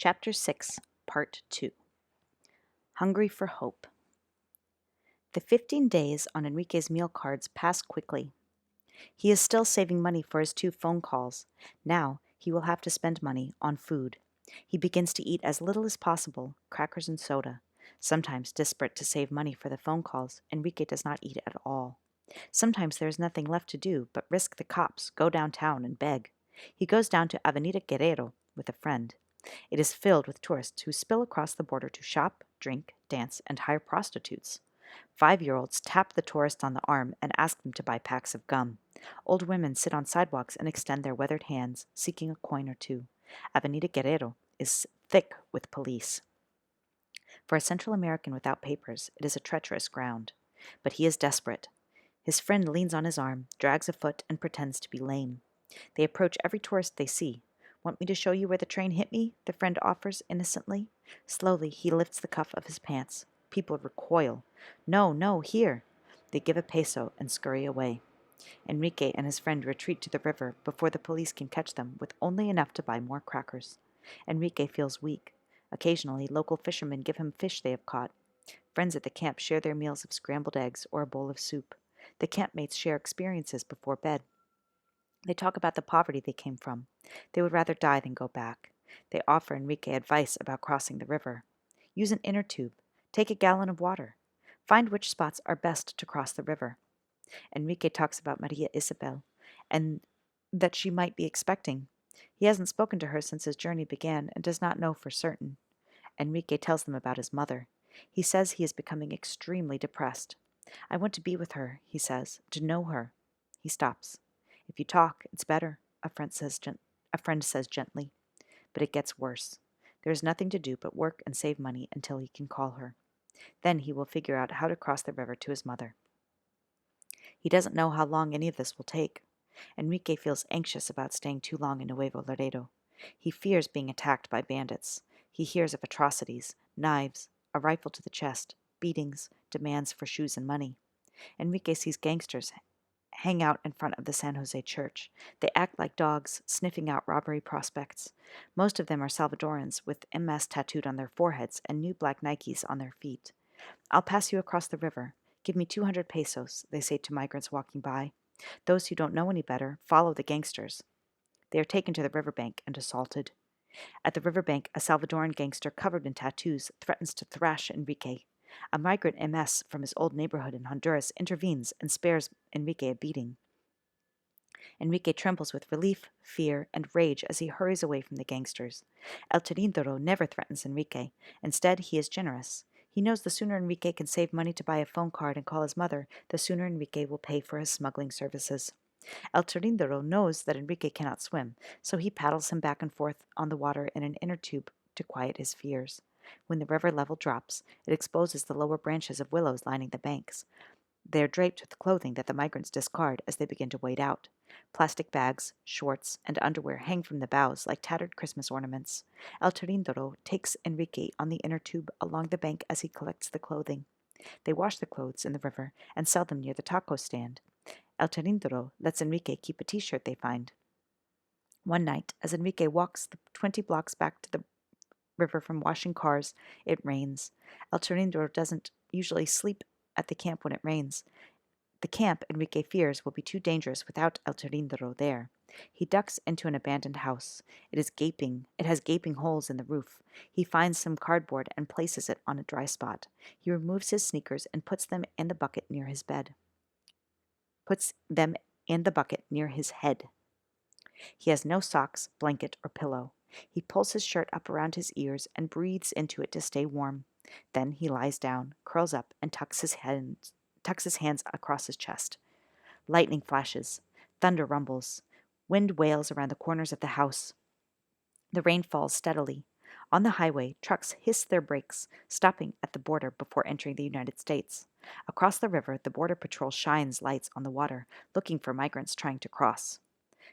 Chapter 6, Part 2. Hungry for Hope. The 15 days on Enrique's meal cards pass quickly. He is still saving money for his 2 phone calls. Now he will have to spend money on food. He begins to eat as little as possible, crackers and soda. Sometimes, desperate to save money for the phone calls, Enrique does not eat at all. Sometimes there is nothing left to do but risk the cops, go downtown, and beg. He goes down to Avenida Guerrero with a friend. It is filled with tourists who spill across the border to shop, drink, dance, and hire prostitutes. 5-year-olds tap the tourist on the arm and ask them to buy packs of gum. Old women sit on sidewalks and extend their weathered hands, seeking a coin or two. Avenida Guerrero is thick with police. For a Central American without papers, it is a treacherous ground. But he is desperate. His friend leans on his arm, drags a foot, and pretends to be lame. They approach every tourist they see. "Want me to show you where the train hit me?" the friend offers innocently. Slowly, he lifts the cuff of his pants. People recoil. "No, no, here." They give a peso and scurry away. Enrique and his friend retreat to the river before the police can catch them with only enough to buy more crackers. Enrique feels weak. Occasionally, local fishermen give him fish they have caught. Friends at the camp share their meals of scrambled eggs or a bowl of soup. The campmates share experiences before bed. They talk about the poverty they came from. They would rather die than go back. They offer Enrique advice about crossing the river. Use an inner tube. Take a gallon of water. Find which spots are best to cross the river. Enrique talks about Maria Isabel and that she might be expecting. He hasn't spoken to her since his journey began and does not know for certain. Enrique tells them about his mother. He says he is becoming extremely depressed. "I want to be with her," he says, "to know her." He stops. "If you talk, it's better," a friend says gently. But it gets worse. There is nothing to do but work and save money until he can call her. Then he will figure out how to cross the river to his mother. He doesn't know how long any of this will take. Enrique feels anxious about staying too long in Nuevo Laredo. He fears being attacked by bandits. He hears of atrocities, knives, a rifle to the chest, beatings, demands for shoes and money. Enrique sees gangsters hang out in front of the San Jose church. They act like dogs, sniffing out robbery prospects. Most of them are Salvadorans with MS tattooed on their foreheads and new black Nikes on their feet. "I'll pass you across the river. Give me 200 pesos, they say to migrants walking by. Those who don't know any better follow the gangsters. They are taken to the riverbank and assaulted. At the riverbank, a Salvadoran gangster covered in tattoos threatens to thrash Enrique. A migrant MS from his old neighborhood in Honduras intervenes and spares Enrique a beating. Enrique trembles with relief, fear, and rage as he hurries away from the gangsters. El Tirindoro never threatens Enrique. Instead, he is generous. He knows the sooner Enrique can save money to buy a phone card and call his mother, the sooner Enrique will pay for his smuggling services. El Tirindoro knows that Enrique cannot swim, so he paddles him back and forth on the water in an inner tube to quiet his fears. When the river level drops, it exposes the lower branches of willows lining the banks. They are draped with clothing that the migrants discard as they begin to wade out. Plastic bags, shorts, and underwear hang from the boughs like tattered Christmas ornaments. El Tirindoro takes Enrique on the inner tube along the bank as he collects the clothing. They wash the clothes in the river and sell them near the taco stand. El Tirindoro lets Enrique keep a t-shirt they find. One night, as Enrique walks the 20 blocks back to the river from washing cars, it rains. El Tirindoro doesn't usually sleep at the camp when it rains. The camp, Enrique fears, will be too dangerous without El Tirindoro there. He ducks into an abandoned house. It has gaping holes in the roof. He finds some cardboard and places it on a dry spot. He removes his sneakers and puts them in the bucket near his bed. Head. He has no socks, blanket, or pillow. He pulls his shirt up around his ears and breathes into it to stay warm. Then he lies down, curls up, and tucks his hands across his chest. Lightning flashes. Thunder rumbles. Wind wails around the corners of the house. The rain falls steadily. On the highway, trucks hiss their brakes, stopping at the border before entering the United States. Across the river, the Border Patrol shines lights on the water, looking for migrants trying to cross.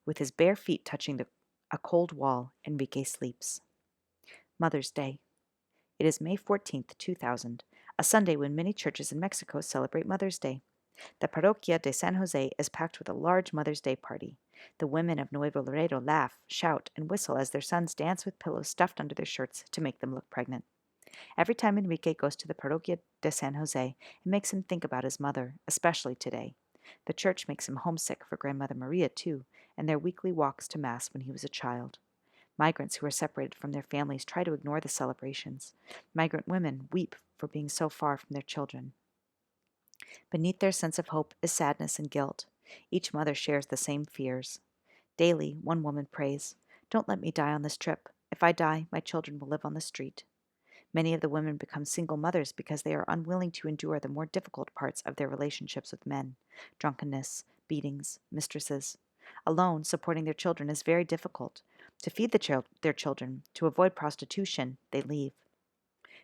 With his bare feet touching a cold wall, Enrique sleeps. Mother's Day. It is May 14th, 2000, a Sunday when many churches in Mexico celebrate Mother's Day. The Parroquia de San Jose is packed with a large Mother's Day party. The women of Nuevo Laredo laugh, shout, and whistle as their sons dance with pillows stuffed under their shirts to make them look pregnant. Every time Enrique goes to the Parroquia de San Jose, it makes him think about his mother, especially today. The church makes him homesick for Grandmother Maria, too, and their weekly walks to Mass when he was a child. Migrants who are separated from their families try to ignore the celebrations. Migrant women weep for being so far from their children. Beneath their sense of hope is sadness and guilt. Each mother shares the same fears. Daily, one woman prays, "Don't let me die on this trip. If I die, my children will live on the street." Many of the women become single mothers because they are unwilling to endure the more difficult parts of their relationships with men: drunkenness, beatings, mistresses. Alone, supporting their children is very difficult. To feed their children, to avoid prostitution, they leave.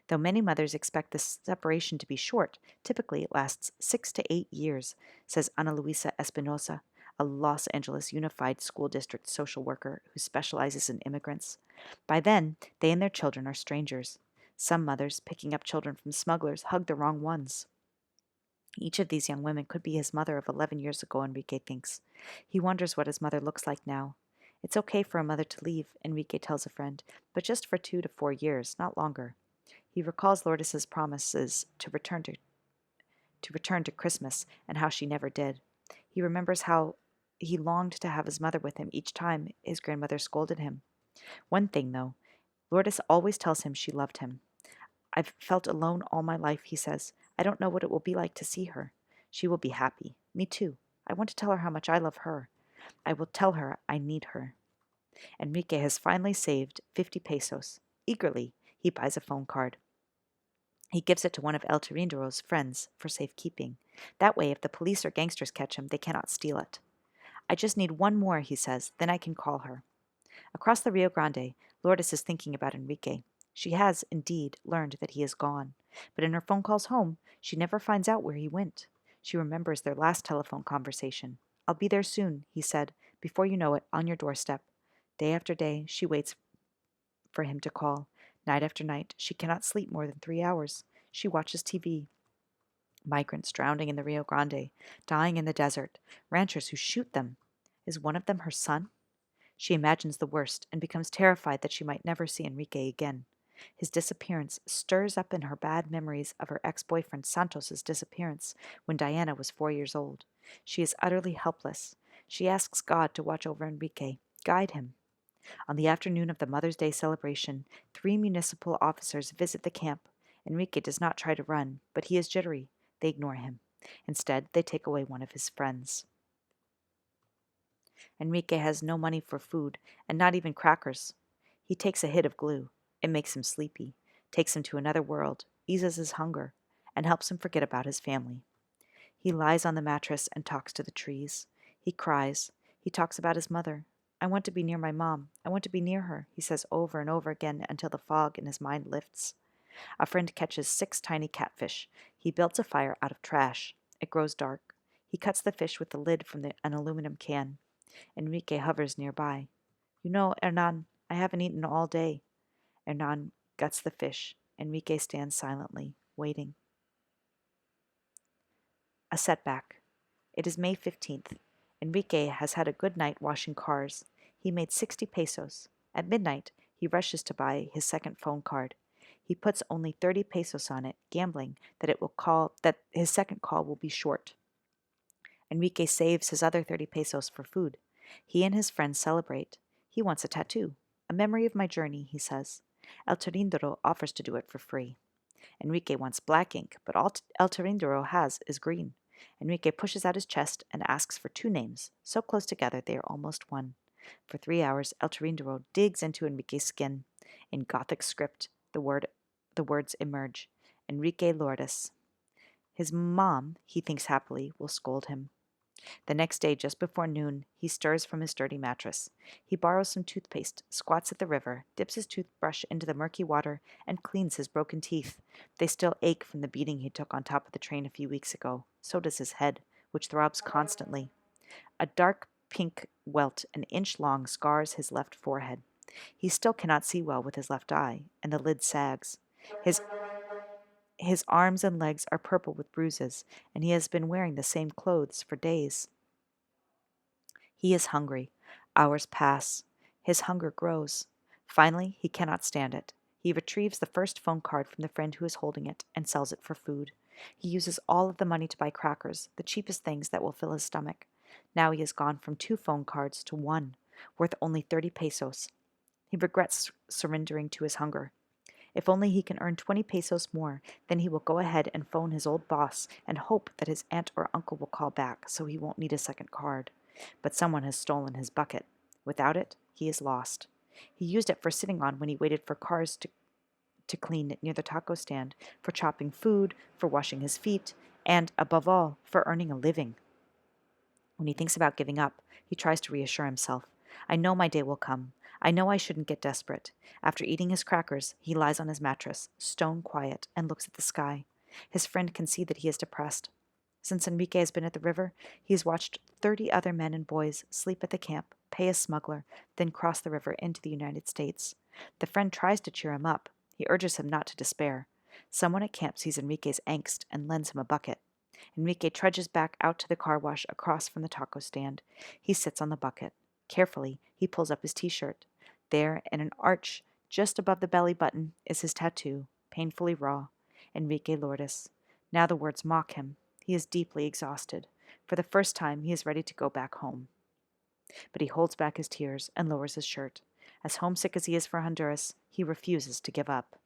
Though many mothers expect this separation to be short, typically it lasts 6 to 8 years, says Ana Luisa Espinosa, a Los Angeles Unified School District social worker who specializes in immigrants. By then, they and their children are strangers. Some mothers, picking up children from smugglers, hug the wrong ones. Each of these young women could be his mother of 11 years ago, Enrique thinks. He wonders what his mother looks like now. It's okay for a mother to leave, Enrique tells a friend, but just for 2 to 4 years, not longer. He recalls Lourdes's promises to return to Christmas and how she never did. He remembers how he longed to have his mother with him each time his grandmother scolded him. One thing, though, Lourdes always tells him she loved him. "I've felt alone all my life," he says. "I don't know what it will be like to see her. She will be happy. Me too. I want to tell her how much I love her. I will tell her I need her." Enrique has finally saved 50 pesos. Eagerly, he buys a phone card. He gives it to one of El Tirindero's friends for safekeeping. That way, if the police or gangsters catch him, they cannot steal it. "I just need one more," he says, "then I can call her." Across the Rio Grande, Lourdes is thinking about Enrique. She has, indeed, learned that he is gone. But in her phone calls home, she never finds out where he went. She remembers their last telephone conversation. "I'll be there soon," he said. "Before you know it, on your doorstep." Day after day, she waits for him to call. Night after night, she cannot sleep more than 3 hours. She watches TV. Migrants drowning in the Rio Grande, dying in the desert, ranchers who shoot them. Is one of them her son? She imagines the worst and becomes terrified that she might never see Enrique again. His disappearance stirs up in her bad memories of her ex-boyfriend Santos's disappearance when Diana was 4 years old. She is utterly helpless. She asks God to watch over Enrique, guide him. On the afternoon of the Mother's Day celebration, 3 municipal officers visit the camp. Enrique does not try to run, but he is jittery. They ignore him. Instead, they take away one of his friends. Enrique has no money for food, and not even crackers. He takes a hit of glue. It makes him sleepy, takes him to another world, eases his hunger, and helps him forget about his family. He lies on the mattress and talks to the trees. He cries. He talks about his mother. "I want to be near my mom. I want to be near her," he says over and over again until the fog in his mind lifts. A friend catches 6 tiny catfish. He builds a fire out of trash. It grows dark. He cuts the fish with the lid from an aluminum can. Enrique hovers nearby. "You know, Hernan, I haven't eaten all day." Hernan guts the fish. Enrique stands silently, waiting. A setback. It is May 15th. Enrique has had a good night washing cars. He made 60 pesos. At midnight, he rushes to buy his second phone card. He puts only 30 pesos on it, gambling that his second call will be short. Enrique saves his other 30 pesos for food. He and his friends celebrate. He wants a tattoo. "A memory of my journey," he says. El Terindero offers to do it for free. Enrique wants black ink, but all El Terindero has is green. Enrique pushes out his chest and asks for 2 names, so close together they are almost one. For 3 hours, El Terindero digs into Enrique's skin. In Gothic script, the words emerge. Enrique Lourdes. His mom, he thinks happily, will scold him. The next day, just before noon, he stirs from his dirty mattress. He borrows some toothpaste, squats at the river, dips his toothbrush into the murky water, and cleans his broken teeth. They still ache from the beating he took on top of the train a few weeks ago. So does his head, which throbs constantly. A dark pink welt an inch long scars his left forehead. He still cannot see well with his left eye, and the lid sags. His arms and legs are purple with bruises, and he has been wearing the same clothes for days. He is hungry. Hours pass. His hunger grows. Finally, he cannot stand it. He retrieves the first phone card from the friend who is holding it and sells it for food. He uses all of the money to buy crackers, the cheapest things that will fill his stomach. Now he has gone from 2 phone cards to 1, worth only 30 pesos. He regrets surrendering to his hunger. If only he can earn 20 pesos more, then he will go ahead and phone his old boss and hope that his aunt or uncle will call back so he won't need a second card. But someone has stolen his bucket. Without it, he is lost. He used it for sitting on when he waited for cars to clean near the taco stand, for chopping food, for washing his feet, and, above all, for earning a living. When he thinks about giving up, he tries to reassure himself. I know my day will come. I know I shouldn't get desperate. After eating his crackers, he lies on his mattress, stone quiet, and looks at the sky. His friend can see that he is depressed. Since Enrique has been at the river, he has watched 30 other men and boys sleep at the camp, pay a smuggler, then cross the river into the United States. The friend tries to cheer him up. He urges him not to despair. Someone at camp sees Enrique's angst and lends him a bucket. Enrique trudges back out to the car wash across from the taco stand. He sits on the bucket. Carefully, he pulls up his t-shirt. There, in an arch just above the belly button, is his tattoo, painfully raw. Enrique Lourdes. Now the words mock him. He is deeply exhausted. For the first time, he is ready to go back home. But he holds back his tears and lowers his shirt. As homesick as he is for Honduras, he refuses to give up.